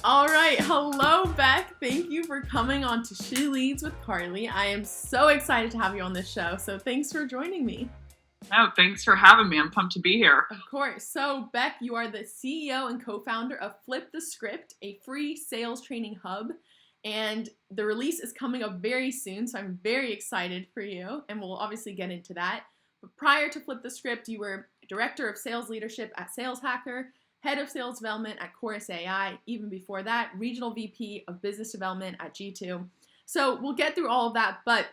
All right. Hello, Beck. Thank you for coming on to She Leads with Carly. I am so excited to have you on this show. So thanks for joining me. No, thanks for having me. I'm pumped to be here. Of course. So, Beck, you are the CEO and co-founder of Flip the Script, a free sales training hub. And the release is coming up very soon, so I'm very excited for you. And we'll obviously get into that. But prior to Flip the Script, you were Director of Sales Leadership at Sales Hacker, Head of Sales Development at Chorus AI, even before that, Regional VP of Business Development at G2. So we'll get through all of that, but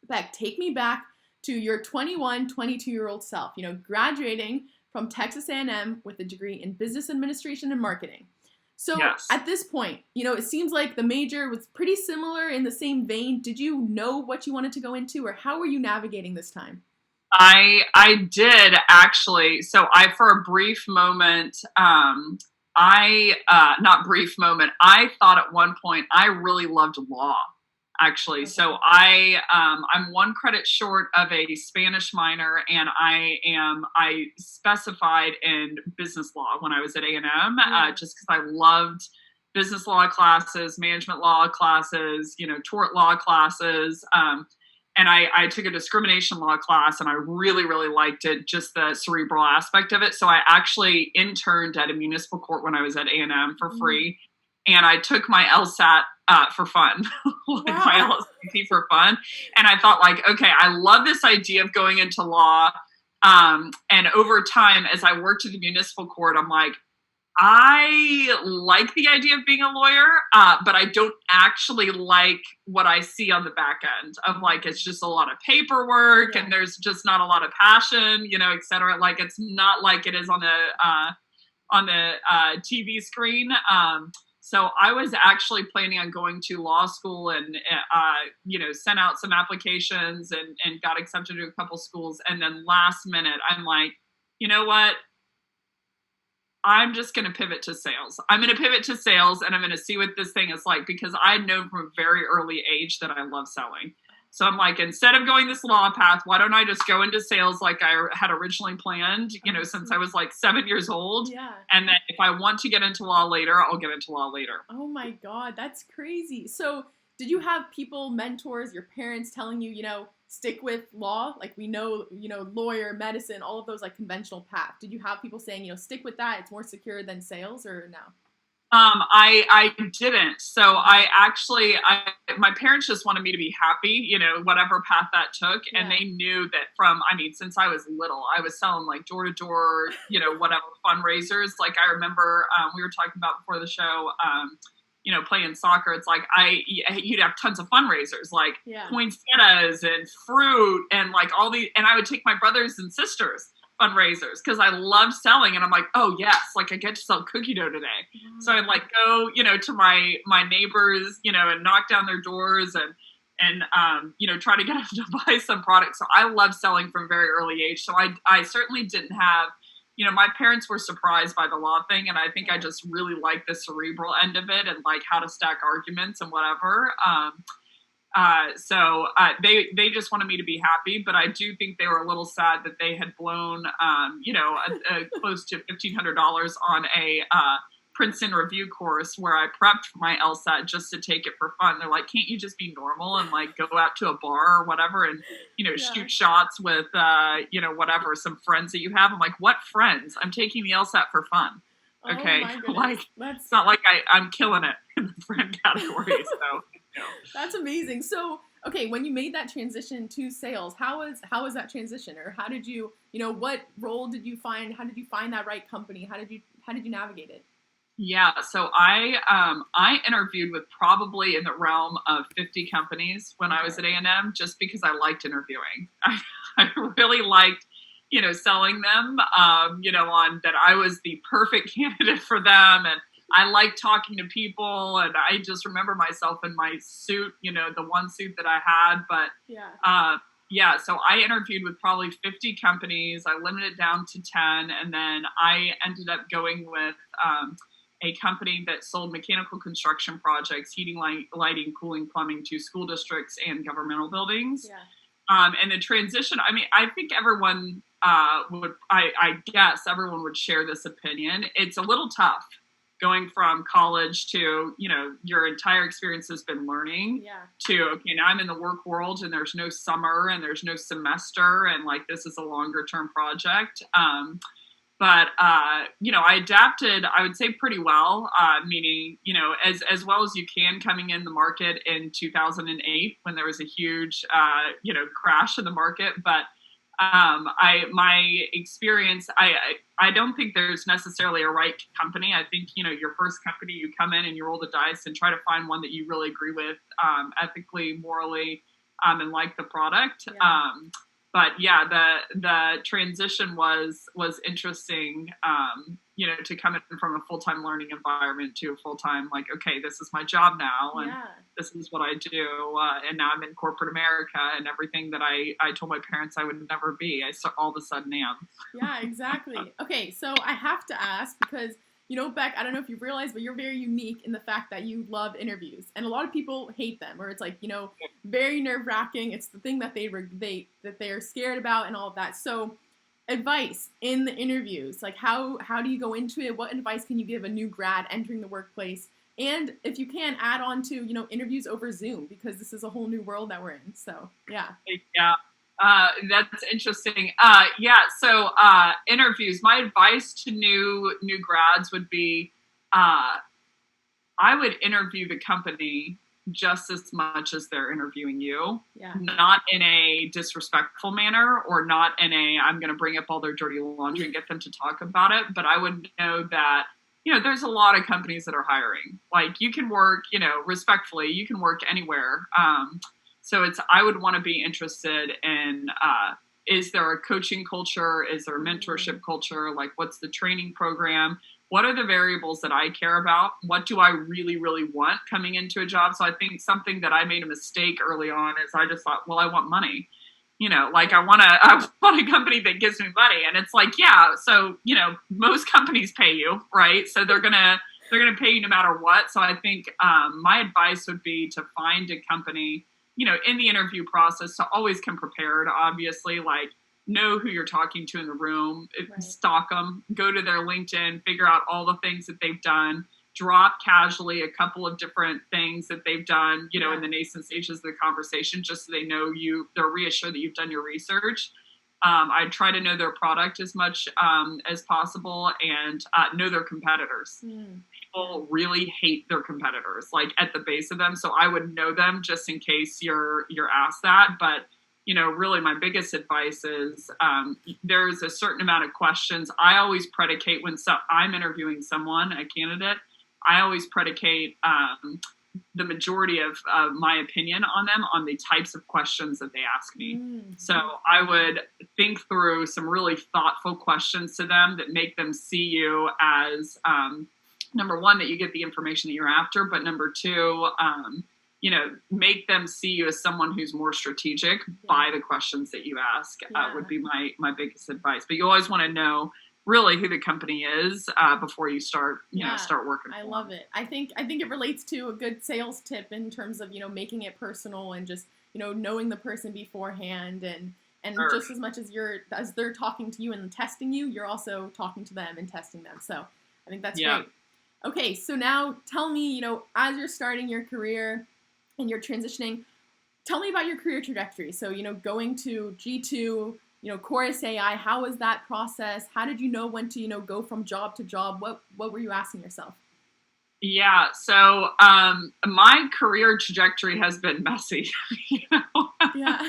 Beck, take me back to your 21, 22-year-old self, graduating from Texas A&M with a degree in Business Administration and Marketing. So yes. At this point, it seems like the major was pretty similar in the same vein. Did you know what you wanted to go into, or how were you navigating this time? I did actually. So for a brief moment, I thought at one point I really loved law, actually. Okay. So I'm one credit short of a Spanish minor, and I specified in business law when I was at A&M, just because I loved business law classes, management law classes, tort law classes. And I took a discrimination law class, and I really, really liked it, just the cerebral aspect of it. So I actually interned at a municipal court when I was at A&M for free. And I took my LSAT for fun, my LSAT for fun. And I thought, okay, I love this idea of going into law. And over time, as I worked at the municipal court, I'm like, I like the idea of being a lawyer, but I don't actually like what I see on the back end of it's just a lot of paperwork and there's just not a lot of passion, et cetera. It's not like it is on the TV screen. So I was actually planning on going to law school and, sent out some applications and got accepted to a couple schools. And then last minute, I'm like, you know what? I'm just going to pivot to sales. I'm going to pivot to sales, and I'm going to see what this thing is like, because I know from a very early age that I love selling. So I'm like, instead of going this law path, why don't I just go into sales like I had originally planned, since I was 7 years old. Yeah. And then if I want to get into law later, I'll get into law later. Oh my God, that's crazy. So did you have people, mentors, your parents telling you, stick with law? We know, lawyer, medicine, all of those conventional paths. Did you have people saying, stick with that, it's more secure than sales, or no? I didn't. So my parents just wanted me to be happy, whatever path that took. Yeah. And they knew that since I was little, I was selling door to door, whatever fundraisers. I remember, we were talking about before the show, playing soccer. It's you'd have tons of fundraisers, poinsettias and fruit and and I would take my brothers and sisters fundraisers because I love selling, and I'm like, oh yes, I get to sell cookie dough today. Mm-hmm. So I'd go, to my neighbors, and knock down their doors and try to get them to buy some products. So I love selling from a very early age. So I certainly didn't have, my parents were surprised by the law thing, and I think I just really liked the cerebral end of it and how to stack arguments and whatever. So they just wanted me to be happy, but I do think they were a little sad that they had blown, close to $1,500 on a Princeton review course where I prepped for my LSAT just to take it for fun. They're like, can't you just be normal and go out to a bar or whatever and, shoot shots with, whatever, some friends that you have? I'm like, what friends? I'm taking the LSAT for fun. Okay. It's not like I'm killing it in the friend category. So, That's amazing. So, okay, when you made that transition to sales, how was that transition, or how did you, what role did you find? How did you find that right company? How did you navigate it? Yeah, so I interviewed with probably in the realm of 50 companies when I was at A&M, just because I liked interviewing. I really liked, selling them, on that I was the perfect candidate for them, and I like talking to people, and I just remember myself in my suit, the one suit that I had. But so I interviewed with probably 50 companies. I limited it down to 10, and then I ended up going with a company that sold mechanical construction projects, heating, lighting, cooling, plumbing to school districts and governmental buildings. Yeah. And the transition, I think everyone I guess everyone would share this opinion. It's a little tough. going from college to, your entire experience has been learning to, okay, now I'm in the work world and there's no summer and there's no semester and like this is a longer term project. But I adapted, I would say pretty well, meaning, as well as you can coming in the market in 2008 when there was a huge, crash in the market. But my experience, I don't think there's necessarily a right company. I think, your first company, you come in and you roll the dice and try to find one that you really agree with, ethically, morally, and like the product. Yeah. But yeah, the transition was interesting, to come in from a full-time learning environment to a full-time, like, okay, this is my job now, and this is what I do, and now I'm in corporate America, and everything that I told my parents I would never be, I all of a sudden am. Yeah, exactly. Okay, so I have to ask because, Becc, I don't know if you've realized, but you're very unique in the fact that you love interviews, and a lot of people hate them, or it's like, very nerve-wracking. It's the thing that they're scared about and all of that. So, advice in the interviews, like how do you go into it? What advice can you give a new grad entering the workplace? And if you can, add on to, interviews over Zoom, because this is a whole new world that we're in. So, yeah. Yeah. That's interesting. So interviews. My advice to new grads would be, I would interview the company just as much as they're interviewing you. Yeah. Not in a disrespectful manner, or not in a I'm going to bring up all their dirty laundry and get them to talk about it. But I would know that, there's a lot of companies that are hiring. Like, you can work, respectfully, you can work anywhere. So I would want to be interested in, is there a coaching culture? Is there a mentorship culture? Like, what's the training program? What are the variables that I care about? What do I really, really want coming into a job? So I think something that I made a mistake early on is I just thought, well, I want money. I want a company that gives me money. And it's like, yeah, so, most companies pay you, right? So they're going to pay you no matter what. So I think my advice would be to find a company, in the interview process, to always come prepared, obviously, like, know who you're talking to in the room, stalk them, go to their LinkedIn, figure out all the things that they've done, drop casually a couple of different things that they've done, in the nascent stages of the conversation, just so they know they're reassured that you've done your research. I try to know their product as much as possible, and know their competitors. People really hate their competitors, like at the base of them. So I would know them just in case you're asked that. But, really my biggest advice is there's a certain amount of questions. I always predicate when I'm interviewing someone, a candidate, I always predicate the majority of my opinion on them on the types of questions that they ask me. So I would think through some really thoughtful questions to them that make them see you as, number one, that you get the information that you're after, but number two, make them see you as someone who's more strategic by the questions that you ask, would be my biggest advice. But you always want to know really who the company is before you start working. I love it. I think it relates to a good sales tip in terms of, making it personal and just, knowing the person beforehand, and sure. Just as much as they're talking to you and testing you, you're also talking to them and testing them. So I think that's great. Okay, so now tell me, as you're starting your career and you're transitioning, tell me about your career trajectory. So, going to G2, Chorus AI, how was that process? How did you know when to, go from job to job? What were you asking yourself? Yeah. So, my career trajectory has been messy. Yeah.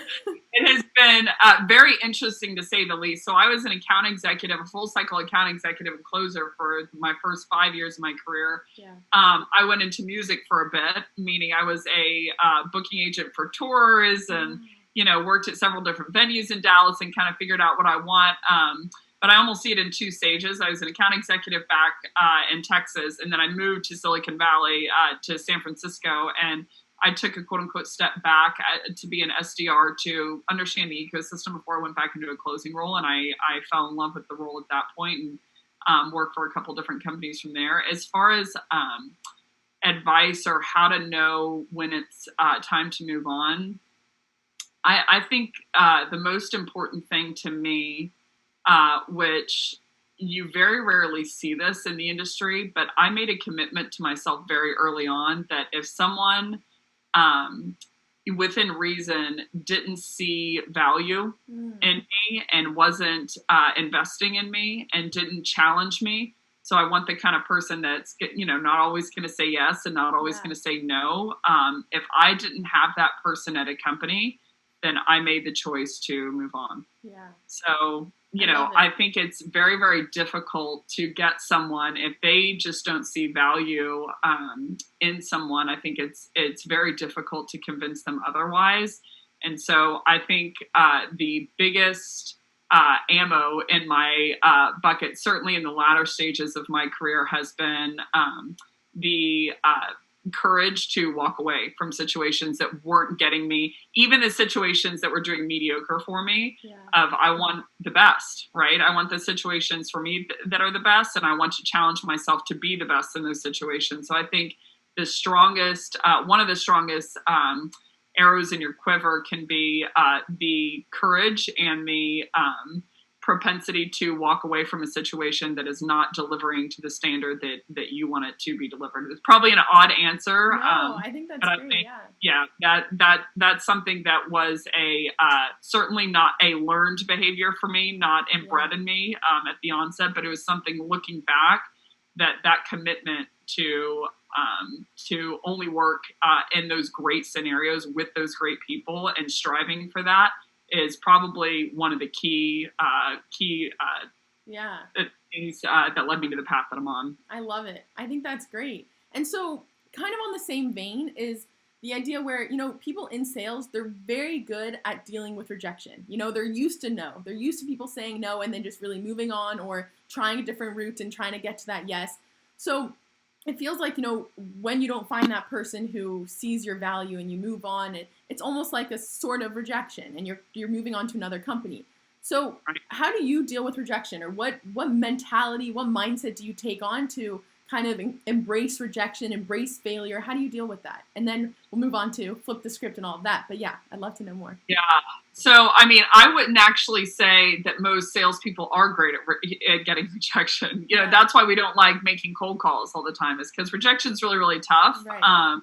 It has been very interesting to say the least. So I was an account executive, a full cycle account executive and closer for my first 5 years of my career. Yeah. I went into music for a bit, meaning I was a booking agent for tours and, worked at several different venues in Dallas and kind of figured out what I want. But I almost see it in two stages. I was an account executive back in Texas, and then I moved to Silicon Valley, to San Francisco, and I took a quote-unquote step back to be an SDR to understand the ecosystem before I went back into a closing role, and I fell in love with the role at that point and worked for a couple different companies from there. As far as advice or how to know when it's time to move on, I think the most important thing to me, which, you very rarely see this in the industry, but I made a commitment to myself very early on that if someone within reason didn't see value in me and wasn't investing in me and didn't challenge me. So I want the kind of person that's, not always going to say yes and not always going to say no. If I didn't have that person at a company, then I made the choice to move on. Yeah. So, I think it's very, very difficult to get someone if they just don't see value in someone. I think it's very difficult to convince them otherwise. And so I think the biggest ammo in my bucket, certainly in the latter stages of my career, has been the courage to walk away from situations that weren't getting me, even the situations that were doing mediocre for me. I want the best, right? I want the situations for me that are the best, and I want to challenge myself to be the best in those situations. So I think the strongest, one of the strongest arrows in your quiver can be the courage and the propensity to walk away from a situation that is not delivering to the standard that you want it to be delivered. It's probably an odd answer. No, I think that's great. That's something that was certainly not a learned behavior for me, not inbred in me at the onset, but it was something looking back that commitment to only work in those great scenarios with those great people and striving for that is probably one of the key things that led me to the path that I'm on. I love it. I think that's great. And so kind of on the same vein is the idea where, people in sales, they're very good at dealing with rejection. They're used to no. They're used to people saying no and then just really moving on or trying a different route and trying to get to that yes. So it feels like, when you don't find that person who sees your value and you move on, it's almost like a sort of rejection and you're moving on to another company. So how do you deal with rejection, or what mentality, what mindset do you take on to kind of embrace rejection, embrace failure? How do you deal with that? And then we'll move on to flip the script and all of that. But yeah, I'd love to know more. Yeah. So, I wouldn't actually say that most salespeople are great at getting rejection. That's why we don't like making cold calls all the time, is because rejection is really, really tough. Right.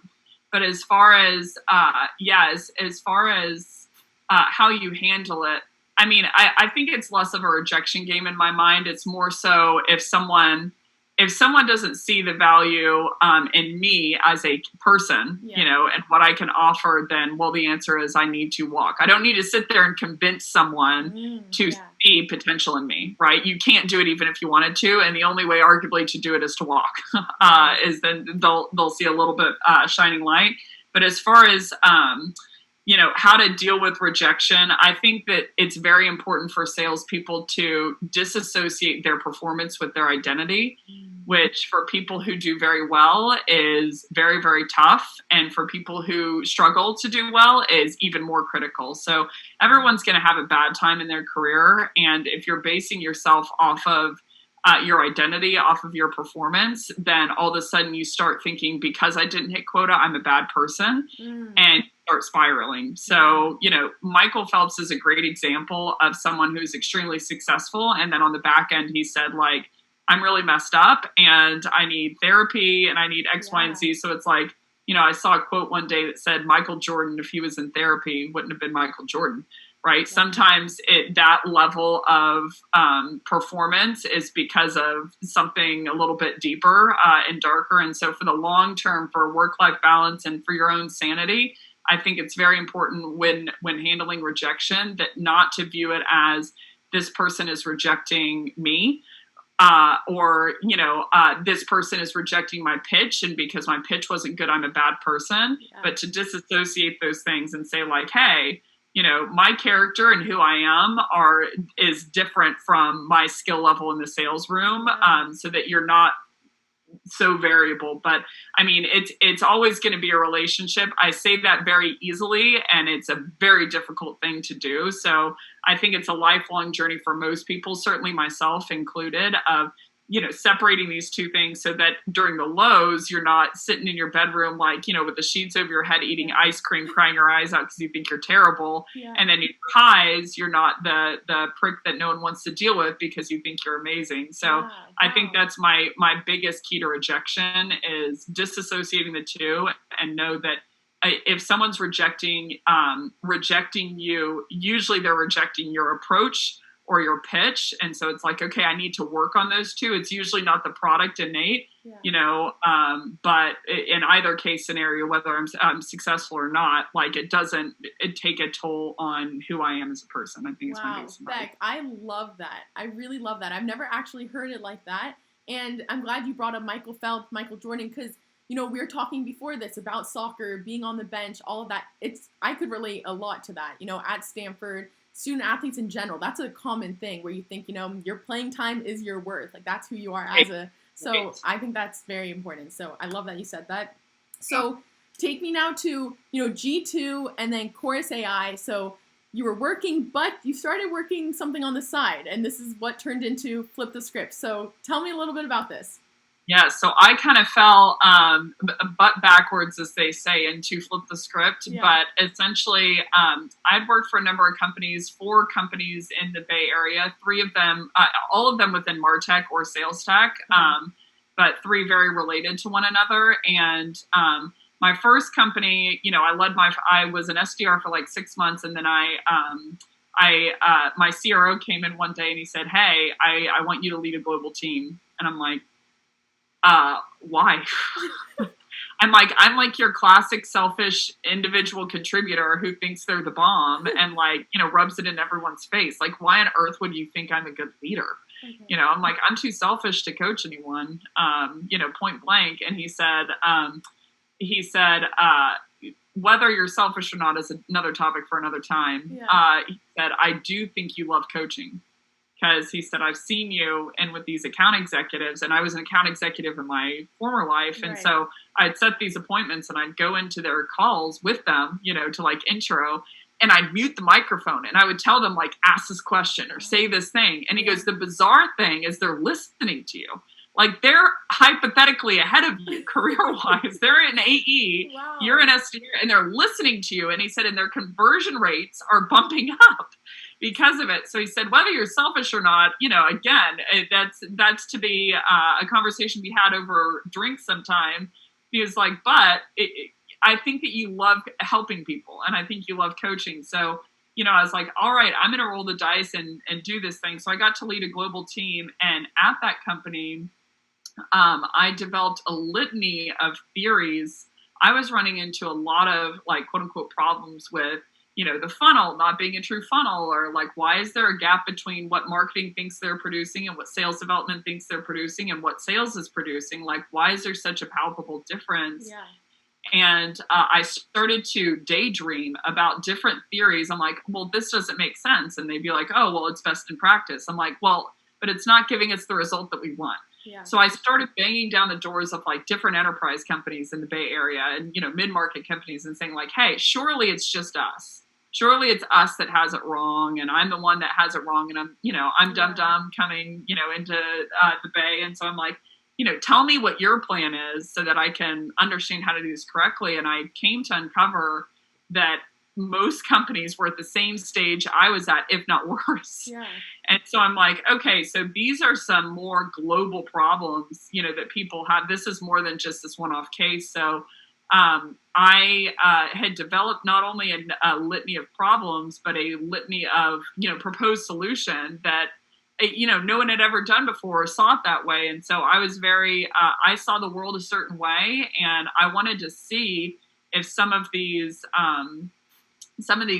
But as far as, as far as how you handle it, I think it's less of a rejection game in my mind. It's more so if someone doesn't see the value in me as a person, and what I can offer, then, the answer is I need to walk. I don't need to sit there and convince someone to see potential in me, right? You can't do it even if you wanted to. And the only way arguably to do it is to walk, is then they'll see a little bit shining light. But as far as, how to deal with rejection, I think that it's very important for salespeople to disassociate their performance with their identity, which for people who do very well is very, very tough. And for people who struggle to do well is even more critical. So everyone's going to have a bad time in their career. And if you're basing yourself off of your identity, off of your performance, then all of a sudden you start thinking, because I didn't hit quota, I'm a bad person, and start spiraling. So, Michael Phelps is a great example of someone who's extremely successful. And then on the back end, he said, I'm really messed up and I need therapy and I need X, Y, and Z. So it's like, I saw a quote one day that said Michael Jordan, if he was in therapy, wouldn't have been Michael Jordan. Right. Yeah. Sometimes that level of performance is because of something a little bit deeper and darker. And so for the long term, for work-life balance and for your own sanity, I think it's very important when handling rejection that not to view it as this person is rejecting me. Or this person is rejecting my pitch, and because my pitch wasn't good, I'm a bad person. Yeah. But to disassociate those things and say hey, my character and who I am is different from my skill level in the sales room, so that you're not so variable. But it's always going to be a relationship. I say that very easily, and it's a very difficult thing to do. So I think it's a lifelong journey for most people, certainly myself included, of separating these two things so that during the lows, you're not sitting in your bedroom, like, with the sheets over your head, eating ice cream, crying your eyes out because you think you're terrible. Yeah. And then your highs, you're not the prick that no one wants to deal with because you think you're amazing. So Wow. I think that's my biggest key to rejection is disassociating the two, and know that if someone's rejecting you, usually they're rejecting your approach or your pitch. And so it's like, okay, I need to work on those two. It's usually not the product innate, but in either case scenario, whether I'm successful or not, like it take a toll on who I am as a person. I think it's my biggest advice. Becc, I love that. I really love that. I've never actually heard it like that. And I'm glad you brought up Michael Phelps, Michael Jordan, because we were talking before this about soccer, being on the bench, all of that. I could relate a lot to that, at Stanford. Student athletes in general, that's a common thing where you think, your playing time is your worth. Like that's who you are so I think that's very important. So I love that you said that. So take me now to, G2 and then Chorus AI. So you were working, but you started working something on the side, and this is what turned into Flip the Script. So tell me a little bit about this. Yeah, so I kind of fell butt backwards, as they say, into Flip the Script. Yeah. But essentially, I'd worked for a number of companies, 4 companies in the Bay Area, 3 of them, all of them within MarTech or sales tech, but 3 very related to one another. And my first company, I was an SDR for like 6 months, and then my CRO came in one day and he said, "Hey, I want you to lead a global team." And I'm like, why? I'm like your classic selfish individual contributor who thinks they're the bomb and rubs it in everyone's face. Like, why on earth would you think I'm a good leader? Okay. I'm like, I'm too selfish to coach anyone, point blank. And he said, whether you're selfish or not is another topic for another time. Yeah. He said, I do think you love coaching. Because he said, I've seen you in with these account executives, and I was an account executive in my former life. And so I'd set these appointments and I'd go into their calls with them, to intro, and I'd mute the microphone and I would tell them ask this question or say this thing. And he goes, the bizarre thing is they're listening to you. Like they're hypothetically ahead of you career-wise. They're in AE, wow. You're in SDR, and they're listening to you. And he said, and their conversion rates are bumping up because of it. So he said, whether you're selfish or not, again, that's to be a conversation we had over drinks sometime. He was like, but I think that you love helping people, and I think you love coaching. So, I was like, all right, I'm going to roll the dice and do this thing. So I got to lead a global team, and at that company, I developed a litany of theories. I was running into a lot of quote unquote problems with, the funnel not being a true funnel, or why is there a gap between what marketing thinks they're producing and what sales development thinks they're producing and what sales is producing? Why is there such a palpable difference? Yeah. And I started to daydream about different theories. I'm like, well, this doesn't make sense. And they'd be like, oh, well, it's best in practice. I'm like, well, but it's not giving us the result that we want. Yeah. So I started banging down the doors of different enterprise companies in the Bay Area and, mid-market companies and saying hey, surely it's just us. Surely it's us that has it wrong. And I'm the one that has it wrong. And I'm dumb coming, into the Bay. And so I'm like, tell me what your plan is so that I can understand how to do this correctly. And I came to uncover that most companies were at the same stage I was at, if not worse. Yeah. And so I'm like, okay, so these are some more global problems, that people have. This is more than just this one-off case. So I had developed not only a litany of problems, but a litany of, proposed solution that, no one had ever done before or saw it that way. And so I was I saw the world a certain way, and I wanted to see if some of these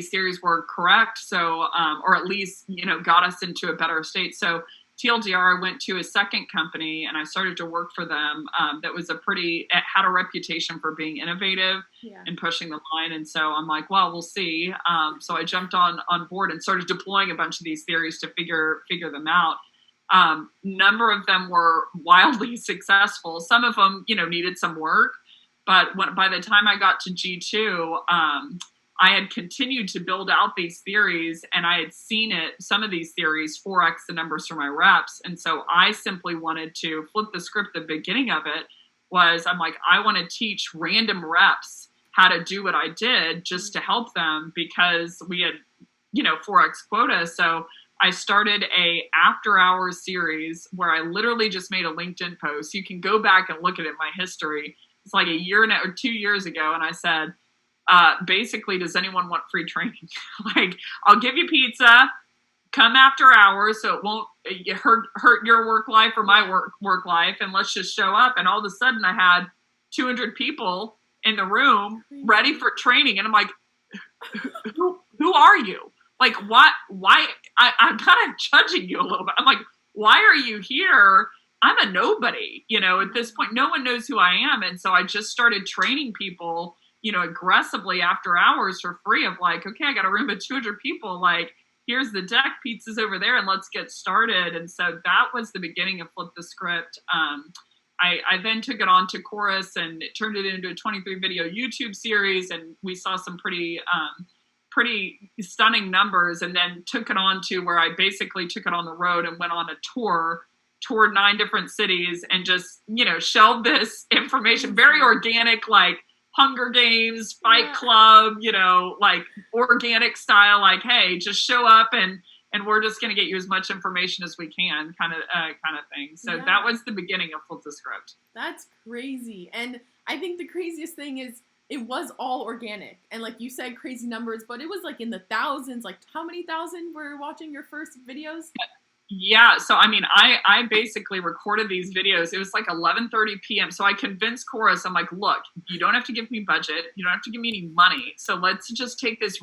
theories were correct. So, or at least, got us into a better state. So TLDR, I went to a second company and I started to work for them. That was it had a reputation for being innovative and pushing the line. And so I'm like, well, we'll see. So I jumped on board and started deploying a bunch of these theories to figure them out. Number of them were wildly successful. Some of them, needed some work. But by the time I got to G2, I had continued to build out these theories, and I had seen some of these theories 4x the numbers for my reps. And so I simply wanted to flip the script. The beginning of it was, I'm like, I want to teach random reps how to do what I did just to help them, because we had, 4x quota. So I started a after hours series where I literally just made a LinkedIn post. You can go back and look at it in my history. It's like a year or 2 years ago. And I said, basically, does anyone want free training? Like, I'll give you pizza, come after hours, so it won't hurt your work life or my work life, and let's just show up. And all of a sudden I had 200 people in the room ready for training. And I'm like, who are you? Like, why? I'm kind of judging you a little bit. I'm like, why are you here? I'm a nobody, at this point. No one knows who I am. And so I just started training people, aggressively after hours for free, of like, okay, I got a room of 200 people. Like, here's the deck, pizza's over there, and let's get started. And so that was the beginning of Flip the Script. I then took it on to Chorus and turned it into a 23 video YouTube series. And we saw some pretty stunning numbers, and then took it on to where I basically took it on the road and went on a tour, toured 9 different cities, and just, shelved this information, very organic, like Hunger Games, Fight Club, like organic style, like, hey, just show up and we're just going to get you as much information as we can, kind of thing. So that was the beginning of Flip the Script. That's crazy. And I think the craziest thing is it was all organic. And like you said, crazy numbers, but it was like in the thousands. Like, how many thousand were watching your first videos? Yeah. So, I mean, I basically recorded these videos. It was like 11:30 p.m. So I convinced Chorus, I'm like, look, you don't have to give me budget. You don't have to give me any money. So let's just take this,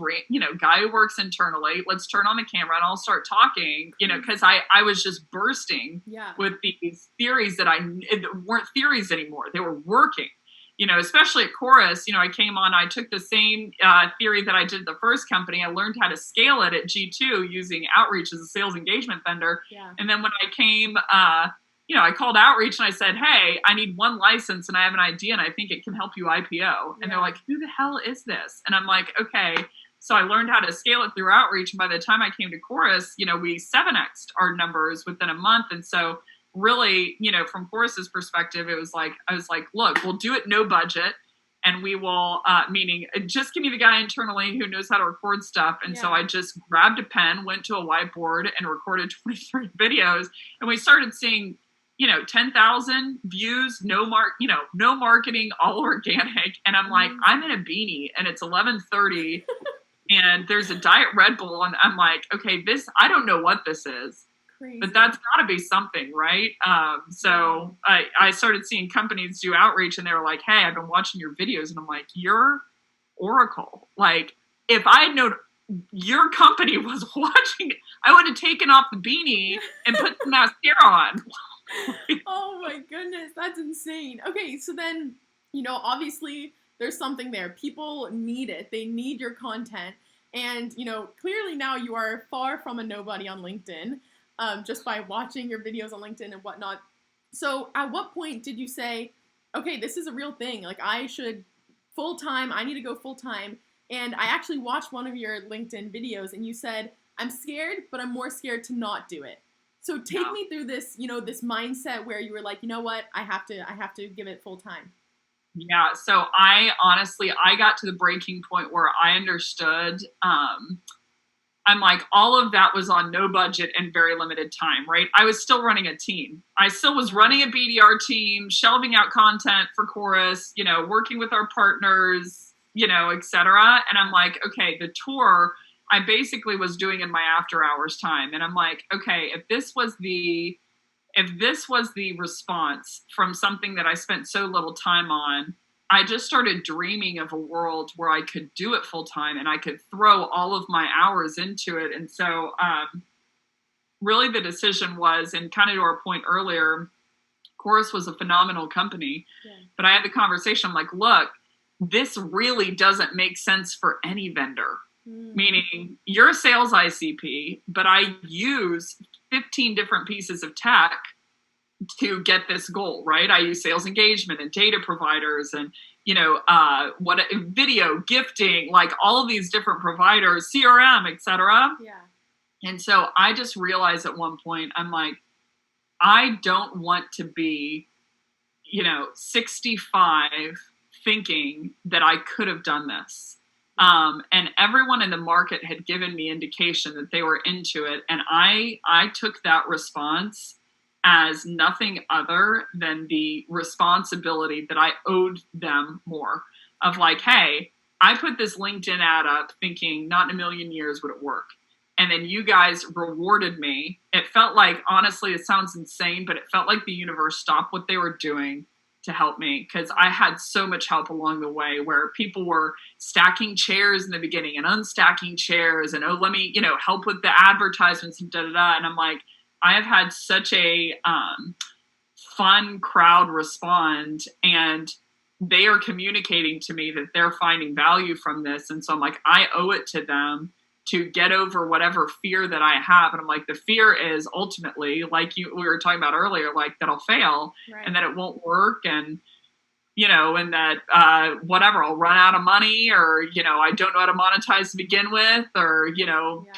guy who works internally. Let's turn on the camera and I'll start talking, because I was just bursting with these theories that weren't theories anymore. They were working. Especially at Chorus, I came on, I took the same theory that I did at the first company. I learned how to scale it at G2 using outreach as a sales engagement vendor. Yeah. And then when I came, I called outreach and I said, hey, I need 1 license and I have an idea and I think it can help you IPO. And they're like, who the hell is this? And I'm like, okay. So I learned how to scale it through outreach. And by the time I came to Chorus, we 7x'd our numbers within a month. And so really, from Chorus's perspective, I was like, look, we'll do it no budget, and we will, meaning just give me the guy internally who knows how to record stuff. And so I just grabbed a pen, went to a whiteboard, and recorded 23 videos. And we started seeing, 10,000 views, no marketing, all organic. And I'm like, I'm in a beanie, and it's 11:30, and there's a Diet Red Bull, and I'm like, okay, I don't know what this is. Crazy. But that's got to be something, right? So I started seeing companies do outreach, and they were like, hey, I've been watching your videos. And I'm like, you're Oracle. Like, if I had known your company was watching, I would have taken off the beanie and put the mascara on. Oh my goodness, that's insane. Okay, so then, obviously there's something there. People need it. They need your content. And, clearly now you are far from a nobody on LinkedIn. Just by watching your videos on LinkedIn and whatnot. So at what point did you say, okay, this is a real thing. Like, I should I need to go full-time. And I actually watched one of your LinkedIn videos and you said, I'm scared, but I'm more scared to not do it. So take me through this, this mindset where you were like, you know what, I have to give it full-time. Yeah. So I got to the breaking point where I understood, I'm like, all of that was on no budget and very limited time, right? I was still running a team. I still was running a BDR team, shelving out content for Chorus, working with our partners, et cetera. And I'm like, okay, the tour I basically was doing in my after hours time. And I'm like, okay, if this was the response from something that I spent so little time on, I just started dreaming of a world where I could do it full time and I could throw all of my hours into it. And so really the decision was, and kind of to our point earlier, Chorus was a phenomenal company, but I had the conversation. I'm like, look, this really doesn't make sense for any vendor. Meaning you're a sales ICP, but I use 15 different pieces of tech to get this goal, right? I use sales engagement and data providers and what video, gifting, like all of these different providers, CRM, etc. Yeah. And so I just realized at one point, I'm like, I don't want to be, 65 thinking that I could have done this. And everyone in the market had given me indication that they were into it. And I took that response as nothing other than the responsibility that I owed them more of like, hey, I put this LinkedIn ad up thinking not in a million years would it work. And then you guys rewarded me. It felt like, honestly, it sounds insane, but it felt like the universe stopped what they were doing to help me, because I had so much help along the way where people were stacking chairs in the beginning and unstacking chairs and, oh, let me, help with the advertisements and da-da-da. And I'm like, I have had such a fun crowd respond, and they are communicating to me that they're finding value from this. And so I'm like, I owe it to them to get over whatever fear that I have. And I'm like, the fear is ultimately, like we were talking about earlier, like that I'll fail, right, and that it won't work. And, and that, whatever, I'll run out of money, or, I don't know how to monetize to begin with, or,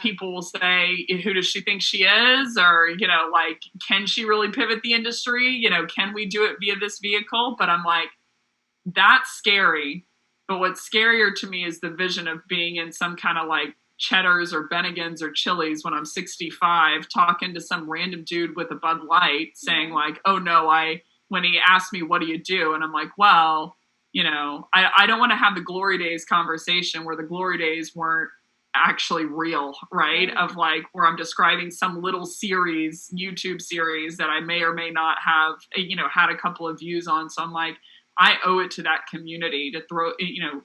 people will say, who does she think she is? Or, like, can she really pivot the industry? Can we do it via this vehicle? But I'm like, that's scary. But what's scarier to me is the vision of being in some kind of like Cheddar's or Bennigan's or Chili's when I'm 65, talking to some random dude with a Bud Light saying like, oh no, when he asked me, what do you do? And I'm like, well, I don't want to have the glory days conversation where the glory days weren't actually real, right? Of like, where I'm describing some little series, YouTube series that I may or may not have, had a couple of views on. So I'm like, I owe it to that community to throw,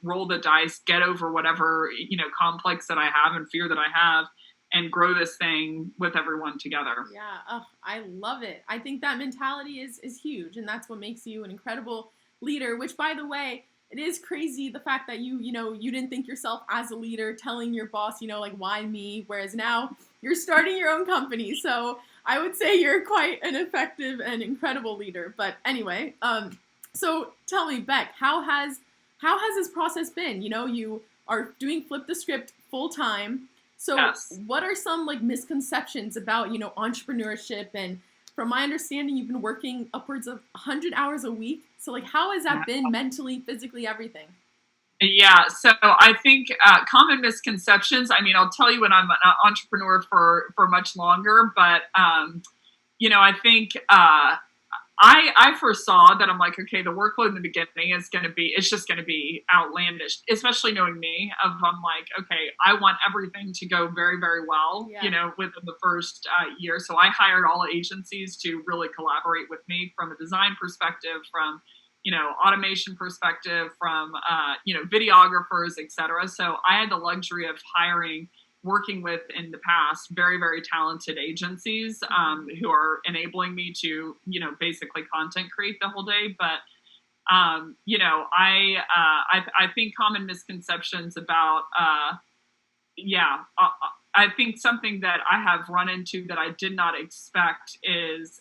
roll the dice, get over whatever, complex that I have and fear that I have, and grow this thing with everyone together. Yeah. Oh, I love it. I think that mentality is huge. And that's what makes you an incredible leader, which, by the way, it is crazy the fact that you didn't think yourself as a leader, telling your boss, like, why me? Whereas now you're starting your own company. So I would say you're quite an effective and incredible leader. But anyway, so tell me, Becc, how has this process been? You are doing Flip the Script full time. So yes, what are some like misconceptions about, entrepreneurship? And from my understanding, you've been working upwards of 100 hours a week. So like, how has that been mentally, physically, everything? Yeah. So I think common misconceptions, I'll tell you when I'm an entrepreneur for much longer, but, I think, I foresaw that I'm like, okay, the workload in the beginning is it's just going to be outlandish, especially knowing me. I'm like, okay, I want everything to go very, very well, within the first year. So I hired all agencies to really collaborate with me from a design perspective, from, automation perspective, from, videographers, et cetera. So I had the luxury of working with in the past very, very talented agencies who are enabling me to, basically content create the whole day. But, I think common misconceptions about, I think something that I have run into that I did not expect is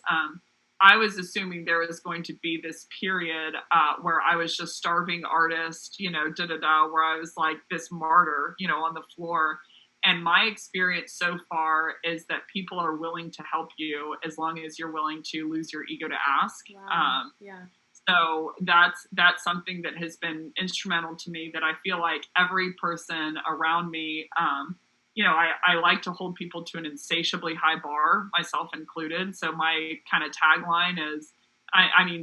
I was assuming there was going to be this period where I was just starving artist, where I was like this martyr, on the floor. And my experience so far is that people are willing to help you as long as you're willing to lose your ego to ask. Wow. So that's something that has been instrumental to me, that I feel like every person around me, I like to hold people to an insatiably high bar, myself included. So my kind of tagline is,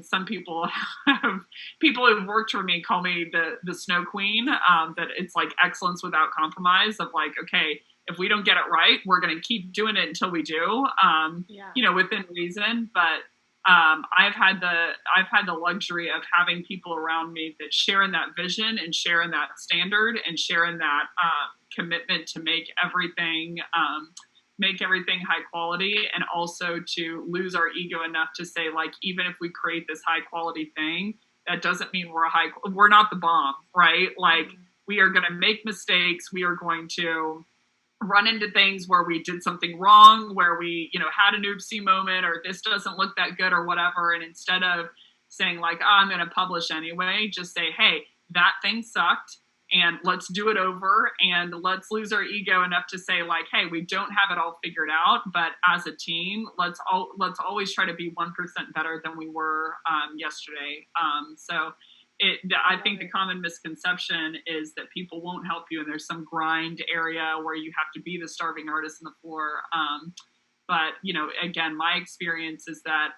some people who've worked for me call me the Snow Queen, that it's like excellence without compromise, of like, okay, if we don't get it right, we're going to keep doing it until we do, within reason. But I've had the luxury of having people around me that share in that vision and share in that standard and share in that commitment to make everything high quality, and also to lose our ego enough to say, like, even if we create this high quality thing, that doesn't mean we're not the bomb, right? Like, we are going to make mistakes. We are going to run into things where we did something wrong, where we, had an oopsie moment, or this doesn't look that good or whatever. And instead of, saying like, oh, I'm going to publish anyway. Just say, hey, that thing sucked, and let's do it over, and let's lose our ego enough to say like, hey, we don't have it all figured out, but as a team, let's always try to be 1% better than we were yesterday. I think the common misconception is that people won't help you, and there's some grind area where you have to be the starving artist on the floor. But again, my experience is that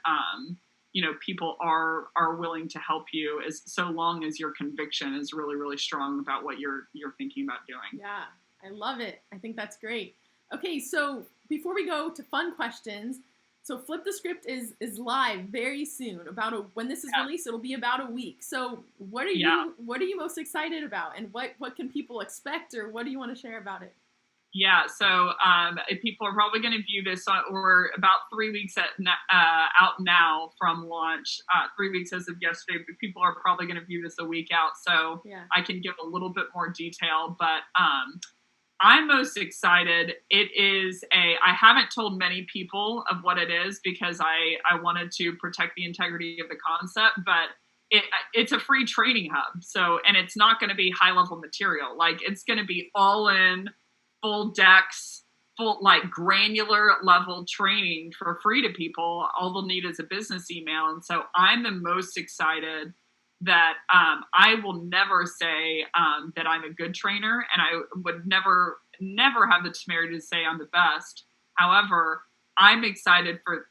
people are willing to help you so long as your conviction is really, really strong about what you're thinking about doing. Yeah, I love it. I think that's great. Okay, so before we go to fun questions, so Flip the Script is live very soon. When this is released, it'll be about a week. So what are you most excited about, and what can people expect, or what do you want to share about it? Yeah, so people are probably going to view this. We're about 3 weeks out now from launch. 3 weeks as of yesterday, but people are probably going to view this a week out. So I can give a little bit more detail, but I'm most excited. I haven't told many people of what it is because I wanted to protect the integrity of the concept, but it's a free training hub. So, and it's not going to be high level material. Like, it's going to be all in, full decks, full like granular level training for free to people. All they'll need is a business email. And so I'm the most excited that I will never say that I'm a good trainer, and I would never have the temerity to say I'm the best. However, I'm excited for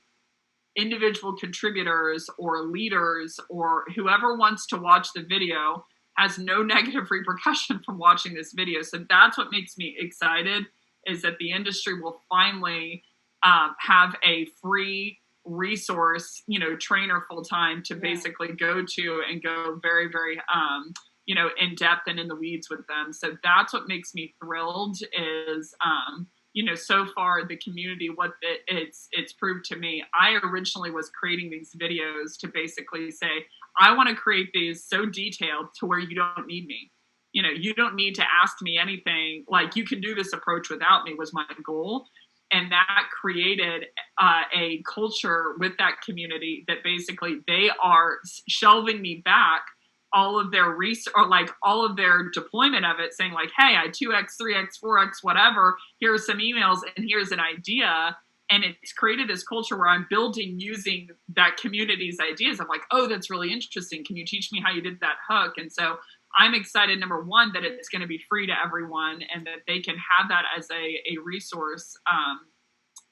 individual contributors or leaders or whoever wants to watch the video has no negative repercussion from watching this video. So that's what makes me excited, is that the industry will finally have a free resource, trainer full time to basically go to and go very, very, in depth and in the weeds with them. So that's what makes me thrilled is, so far the community, what it's proved to me. I originally was creating these videos to basically say, I want to create these so detailed to where you don't need me. You don't need to ask me anything. Like, you can do this approach without me was my goal. And that created a culture with that community that basically they are shelving me back all of their all of their deployment of it, saying like, hey, I 2x, 3x, 4x, whatever, here's some emails and here's an idea. And it's created this culture where I'm building using that community's ideas. I'm like, oh, that's really interesting. Can you teach me how you did that hook? And so I'm excited, number one, that it's going to be free to everyone and that they can have that as a resource.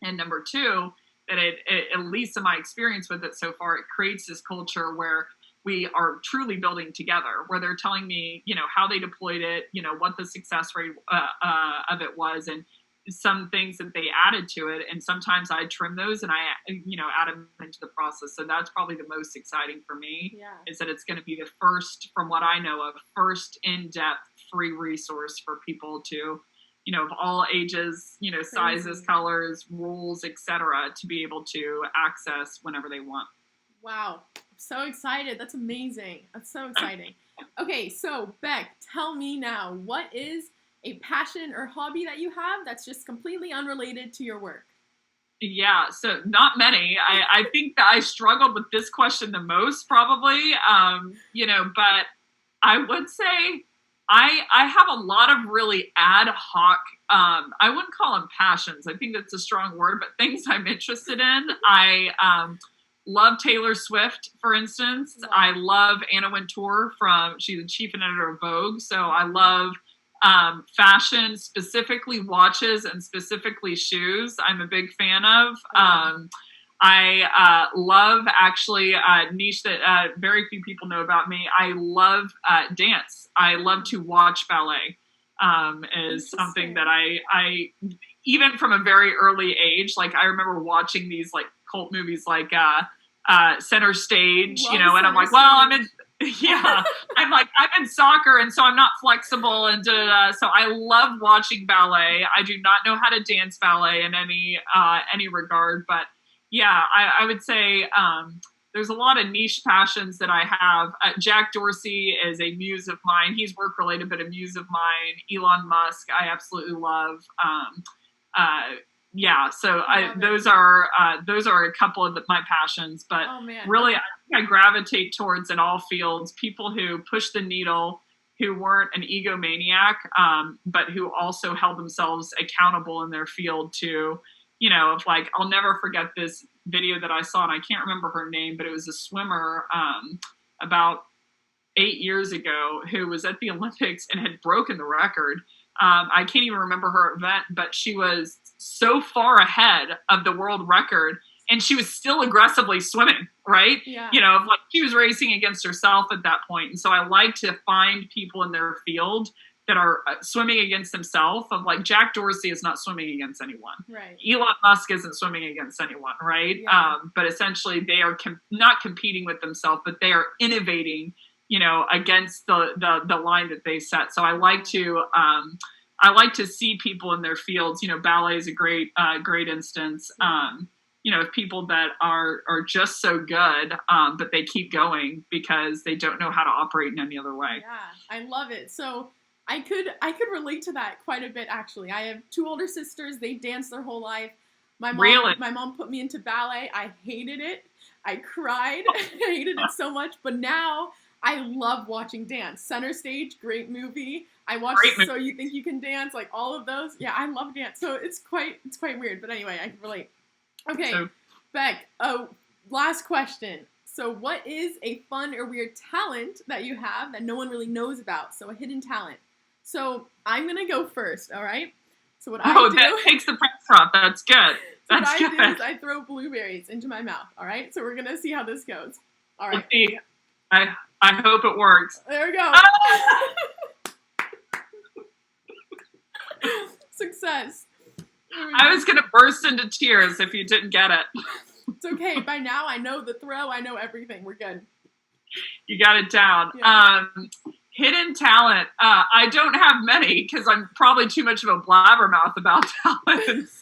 And number two, that it, at least in my experience with it so far, it creates this culture where we are truly building together, where they're telling me, how they deployed it, what the success rate of it was, and some things that they added to it. And sometimes I trim those and I, add them into the process. So that's probably the most exciting for me, is that it's going to be the first, from what I know of, first in-depth free resource for people to, of all ages, sizes, colors, roles, etc., to be able to access whenever they want. Wow. I'm so excited. That's amazing. That's so exciting. Okay. So Becc, tell me now, what is a passion or hobby that you have that's just completely unrelated to your work? Yeah, so not many. I think that I struggled with this question the most probably, but I would say I have a lot of really ad hoc, I wouldn't call them passions. I think that's a strong word, but things I'm interested in. I love Taylor Swift, for instance. Wow. I love Anna Wintour she's the chief editor of Vogue. So I love fashion, specifically watches and specifically shoes. I'm a big fan of. I love actually a niche that very few people know about me. I love dance. I love to watch ballet. Is something that I even from a very early age, like I remember watching these like cult movies like Center Stage, and I'm like, well, I'm in. Yeah, I'm in soccer, and so I'm not flexible, and so I love watching ballet. I do not know how to dance ballet in any regard, but yeah, I would say there's a lot of niche passions that I have. Jack Dorsey is a muse of mine. He's work related, but a muse of mine. Elon Musk, I absolutely love. yeah, so Love it. those are a couple of my passions, but Oh man. really I think I gravitate towards in all fields people who push the needle, who weren't an egomaniac, but who also held themselves accountable in their field to, of like, I'll never forget this video that I saw, and I can't remember her name, but it was a swimmer about 8 years ago who was at the Olympics and had broken the record. I can't even remember her event, but she was so far ahead of the world record, and she was still aggressively swimming, right? Yeah. Like she was racing against herself at that point. And so I like to find people in their field that are swimming against themselves. Of like Jack Dorsey is not swimming against anyone. Right. Elon Musk isn't swimming against anyone, right? Yeah. But essentially they are not competing with themselves, but they are innovating, against the line that they set. So I like to see people in their fields. Ballet is a great instance. Of people that are just so good, but they keep going because they don't know how to operate in any other way. Yeah, I love it. So I could relate to that quite a bit, actually. I have 2 older sisters. They danced their whole life. My mom put me into ballet. I hated it. I cried. I hated it so much. But now I love watching dance. Center Stage, great movie. I watched So You Think You Can Dance, like all of those. Yeah, I love dance. So it's quite weird. But anyway, I can relate. Okay, so, Becc, last question. So what is a fun or weird talent that you have that no one really knows about? So a hidden talent. So I'm going to go first, all right? So what I do... that takes the pressure off. That's good. That's good. What I do is I throw blueberries into my mouth, all right? So we're going to see how this goes. All right. Let's see. I hope it works. There we go. Success. I was going to burst into tears if you didn't get it. It's okay. By now, I know the throw. I know everything. We're good. You got it down. Yeah. Hidden talent. I don't have many because I'm probably too much of a blabbermouth about talents.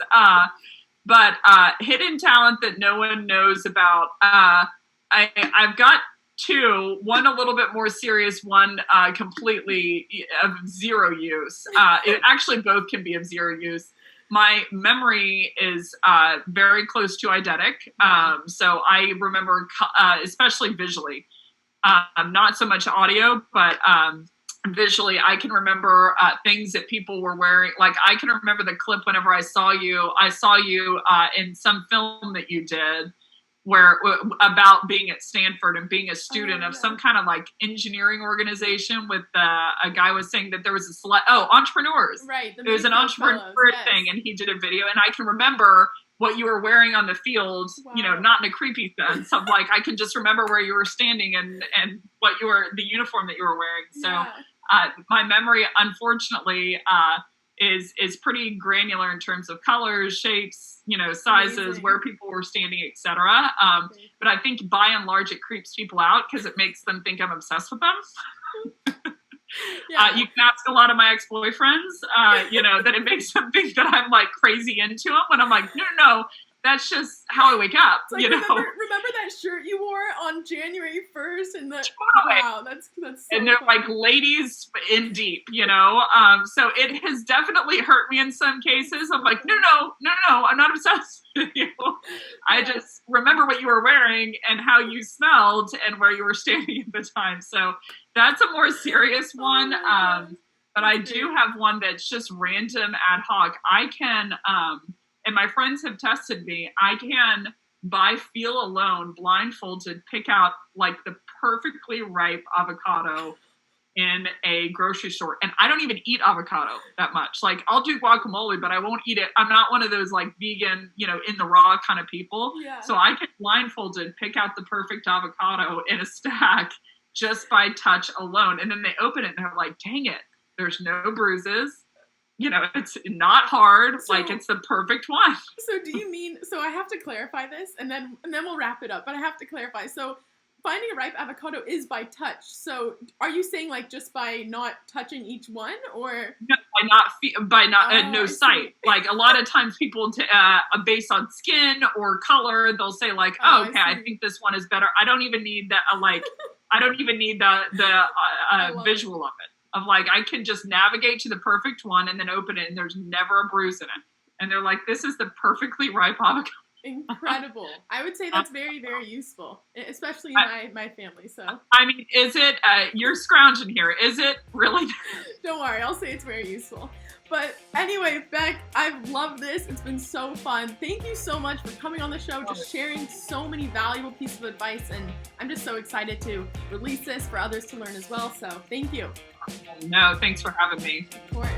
But hidden talent that no one knows about. I've got 2. One a little bit more serious. One completely of zero use. Actually, both can be of zero use. My memory is very close to eidetic. So I remember, especially visually, not so much audio, but visually, I can remember things that people were wearing. Like I can remember the clip whenever I saw you in some film that you did where about being at Stanford and being a student of some kind of like engineering organization with a guy was saying that there was entrepreneurs. Right. There was an entrepreneur thing and he did a video and I can remember what you were wearing on the field, not in a creepy sense of like, I can just remember where you were standing and the uniform that you were wearing. So my memory, unfortunately, is pretty granular in terms of colors, shapes, sizes, amazing, where people were standing, etc. But I think by and large it creeps people out because it makes them think I'm obsessed with them. You can ask a lot of my ex-boyfriends, that it makes them think that I'm like crazy into them when I'm like, no, that's just how I wake up. Like, remember that shirt you wore on January 1st? And wow, that's so and they're fun. Like ladies in deep, So it has definitely hurt me in some cases. I'm like, no, I'm not obsessed with you. I just remember what you were wearing and how you smelled and where you were standing at the time. So that's a more serious one. But I do have one that's just random ad hoc. I can, and my friends have tested me, I can, by feel alone, blindfolded, pick out like the perfectly ripe avocado in a grocery store. And I don't even eat avocado that much. Like I'll do guacamole, but I won't eat it. I'm not one of those like vegan, in the raw kind of people. Yeah. So I can blindfolded pick out the perfect avocado in a stack just by touch alone. And then they open it and they're like, dang it, there's no bruises. It's not hard. So, like it's the perfect one. So do you mean, so I have to clarify this and then we'll wrap it up, but I have to clarify. So finding a ripe avocado is by touch. So are you saying like just by not touching each one or? No, no sight. Like a lot of times people, based on skin or color, they'll say like, okay, I think this one is better. I don't even need that. I don't even need the visual of it. Of like, I can just navigate to the perfect one and then open it and there's never a bruise in it. and they're like, this is the perfectly ripe avocado. Incredible. I would say that's very, very useful, especially in my family. So I mean, is it, you're scrounging here. Is it really? Don't worry, I'll say it's very useful. But anyway, Becc, I've loved this. It's been so fun. Thank you so much for coming on the show, just sharing so many valuable pieces of advice. And I'm just so excited to release this for others to learn as well. So thank you. No, thanks for having me. Of course.